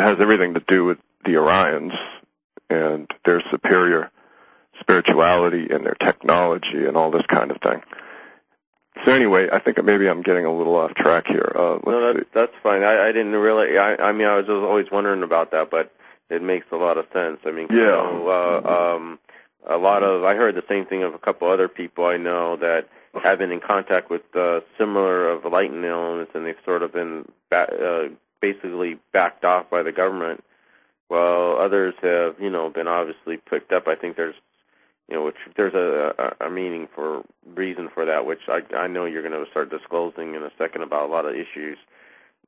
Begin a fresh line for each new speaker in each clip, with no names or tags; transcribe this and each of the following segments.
has everything to do with the Orions and their superior spirituality and their technology and all this kind of thing. So anyway, I think maybe I'm getting a little off track here.
No, that's fine. I didn't really. I mean, I was just always wondering about that, but it makes a lot of sense. I mean,
yeah.
A lot of I heard the same thing of a couple other people I know that have been in contact with similar of enlightened elements, and they've sort of been basically backed off by the government, while others have, been obviously picked up. I think there's, which there's a meaningful reason for that, which I know you're going to start disclosing in a second about a lot of issues,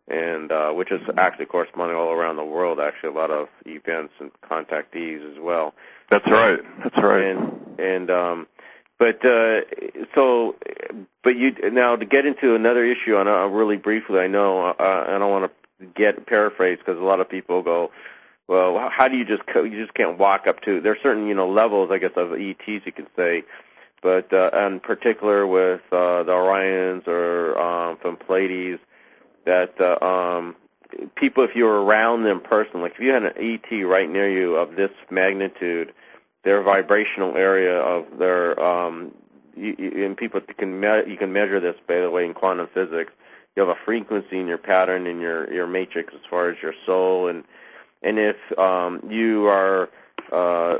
and which is actually corresponding all around the world. Actually, a lot of events and contactees as well.
That's right. That's right.
But you now to get into another issue on really briefly. I know I don't want to get paraphrased because a lot of people go, well, how do you just can't walk up to? There's certain levels, I guess, of ETs you can say, but in particular with the Orions or from Pleiades, that people, if you were around them personally, like if you had an ET right near you of this magnitude, their vibrational area of their and people you can measure this, by the way, in quantum physics. You have a frequency in your pattern in your matrix as far as your soul, and if you are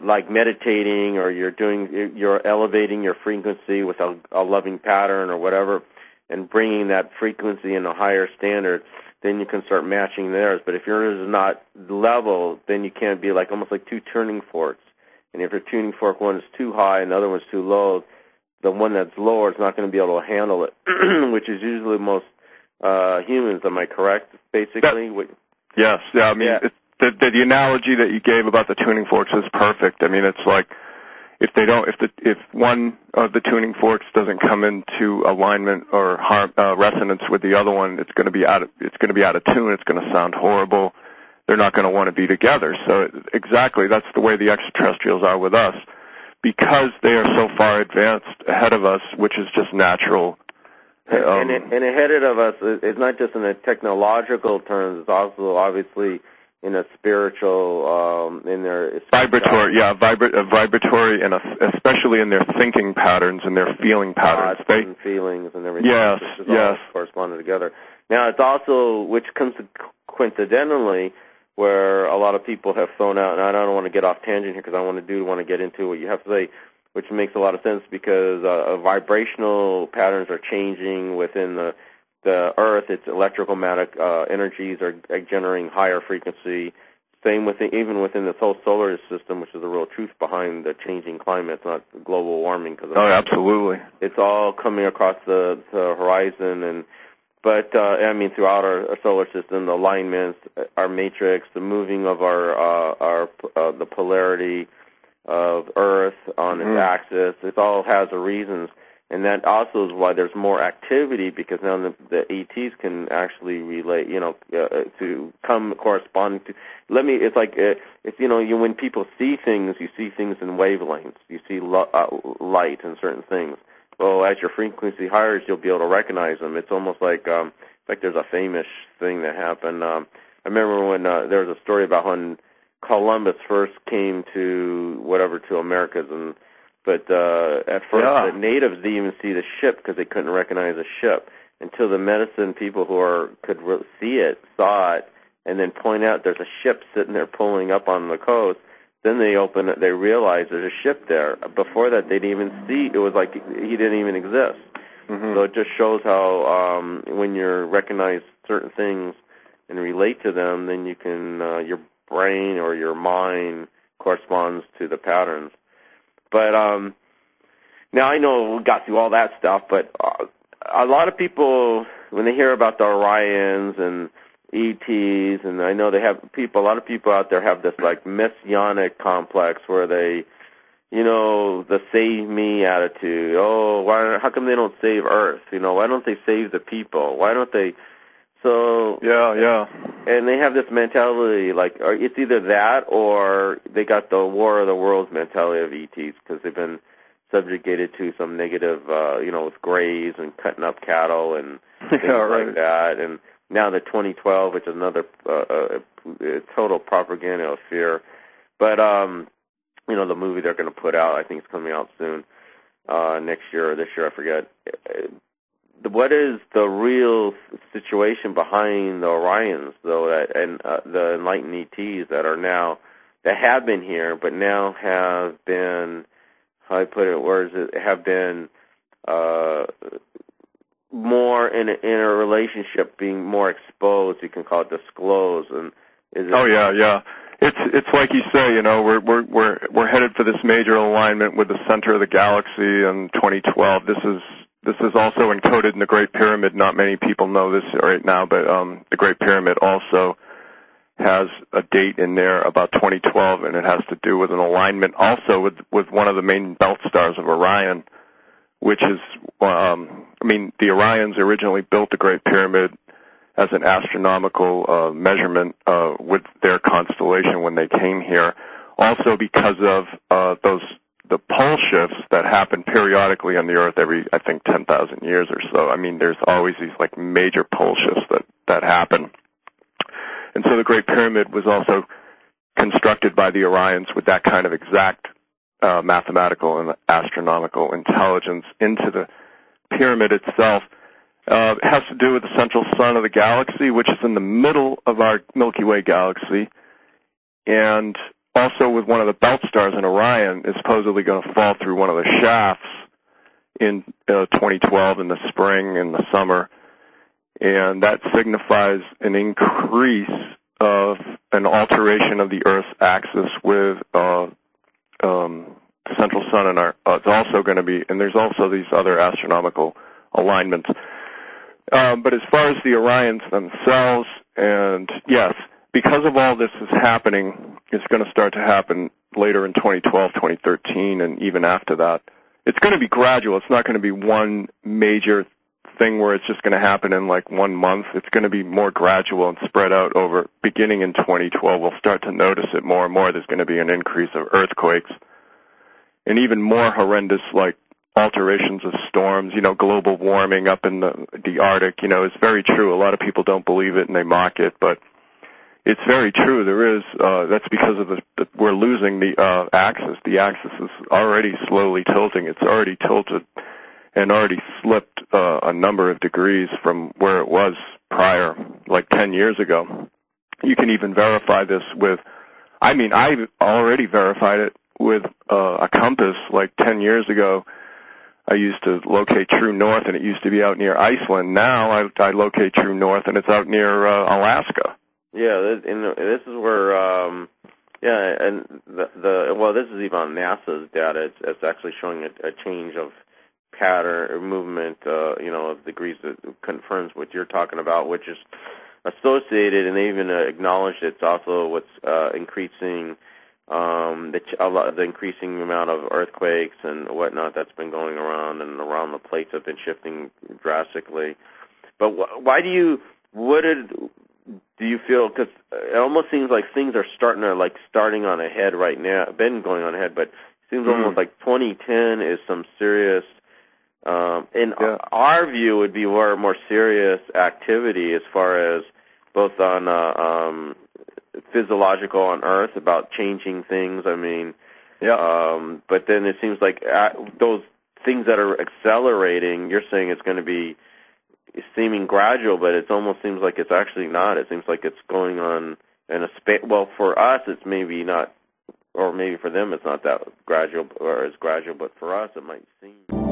like meditating or you're elevating your frequency with a loving pattern or whatever, and bringing that frequency in a higher standard, then you can start matching theirs. But if yours is not level, then you can't be like almost like two tuning forks. And if your tuning fork one is too high and the other one's too low, the one that's lower is not going to be able to handle it, which is usually most humans. Am I correct? Basically.
Yes. Yeah. I mean,
yeah.
The analogy that you gave about the tuning forks is perfect. I mean, it's like if one of the tuning forks doesn't come into alignment or resonance with the other one, it's going to be out of tune. It's going to sound horrible. They're not going to want to be together. So exactly, that's the way the extraterrestrials are with us, because they are so far advanced ahead of us, which is just natural.
And ahead of us, it's not just in the technological terms. It's also obviously in a spiritual, in their
vibratory, vibratory, and especially in their thinking patterns and their feeling patterns.
And feelings and everything.
Yes,
all corresponding together. Now, it's also, which comes coincidentally, where a lot of people have thrown out, and I don't want to get off tangent here because I want to get into what you have to say, which makes a lot of sense because vibrational patterns are changing within the Earth. Its electromagnetic energies are generating higher frequency. Same even within this whole solar system, which is the real truth behind the changing climate. It's not global warming.
Absolutely.
It's all coming across the horizon, but I mean throughout our solar system, the alignments, our matrix, the moving of the polarity of Earth on its axis. It all has a reasons. And that also is why there's more activity, because now the ETs can actually relate, to come corresponding to. It's like when people see things, you see things in wavelengths. You see light and certain things. Well, as your frequency higher, you'll be able to recognize them. It's almost like there's a famous thing that happened. I remember when there was a story about when Columbus first came to Americas, but at first the natives didn't even see the ship because they couldn't recognize the ship until the medicine people could see it, saw it, and then point out there's a ship sitting there pulling up on the coast. Then they open it, they realize there's a ship there. Before that, they didn't even see. It was like he didn't even exist. So it just shows how when you recognize certain things and relate to them, then you can your brain or your mind corresponds to the patterns. But now I know we got through all that stuff, but a lot of people, when they hear about the Orions and ETs, and I know a lot of people out there have this like messianic complex where they, the save me attitude. Oh, how come they don't save Earth? Why don't they save the people? Why don't they? So
yeah.
And they have this mentality like it's either that or they got the War of the Worlds mentality of ETs because they've been subjugated to some negative, with grays and cutting up cattle and things like that. And now the 2012, which is another total propaganda of fear. But you know, the movie they're going to put out, I think it's coming out soon, next year or this year, I forget. What is the real situation behind the Orions, though, and the enlightened ETs that have been here, but now have been, how I put it, have been more in a relationship, being more exposed? You can call it disclosed. And
yeah. It's like you say, you know, we're headed for this major alignment with the center of the galaxy in 2012. This is also encoded in the Great Pyramid. Not many people know this right now, but the Great Pyramid also has a date in there about 2012, and it has to do with an alignment also with one of the main belt stars of Orion, which is, the Orions originally built the Great Pyramid as an astronomical measurement with their constellation when they came here. Also because of the pole shifts that happen periodically on the Earth every, I think, 10,000 years or so. I mean, there's always these like major pole shifts that happen. And so the Great Pyramid was also constructed by the Orions with that kind of exact mathematical and astronomical intelligence into the pyramid itself. It has to do with the central sun of the galaxy, which is in the middle of our Milky Way galaxy, and also with one of the belt stars in Orion is supposedly going to fall through one of the shafts in 2012 in the spring and the summer, and that signifies an increase of an alteration of the Earth's axis with central sun, and it's also going to be, and there's also these other astronomical alignments. But as far as the Orions themselves, and yes, because of all this is happening, it's going to start to happen later in 2012, 2013, and even after that. It's going to be gradual. It's not going to be one major thing where it's just going to happen in like 1 month. It's going to be more gradual and spread out over, beginning in 2012. We'll start to notice it more and more. There's going to be an increase of earthquakes and even more horrendous, like, alterations of storms, you know, global warming up in the Arctic. You know, it's very true. A lot of people don't believe it and they mock it, but it's very true. There is, that's because of we're losing the axis. The axis is already slowly tilting. It's already tilted and already slipped a number of degrees from where it was prior, like 10 years ago. You can even verify this with, I've already verified it with a compass. Like 10 years ago, I used to locate true north, and it used to be out near Iceland. Now I locate true north, and it's out near Alaska.
Yeah, this is where, and this is even on NASA's data. It's actually showing a change of pattern or movement, of degrees that confirms what you're talking about, which is associated, and they even acknowledged it's also what's increasing. The increasing amount of earthquakes and whatnot that's been going around, and around the plates have been shifting drastically. But why do you feel? Because it almost seems like things are starting on ahead right now. Been going on ahead, but it seems almost like 2010 is some serious. In our view, would be more serious activity as far as both on physiological on Earth about changing things. But then it seems like those things that are accelerating, you're saying it's going to be seeming gradual, but it almost seems like it's actually not. It seems like it's going on in a space. Well, for us, it's maybe not, or maybe for them, it's not that gradual or as gradual, but for us, it might seem.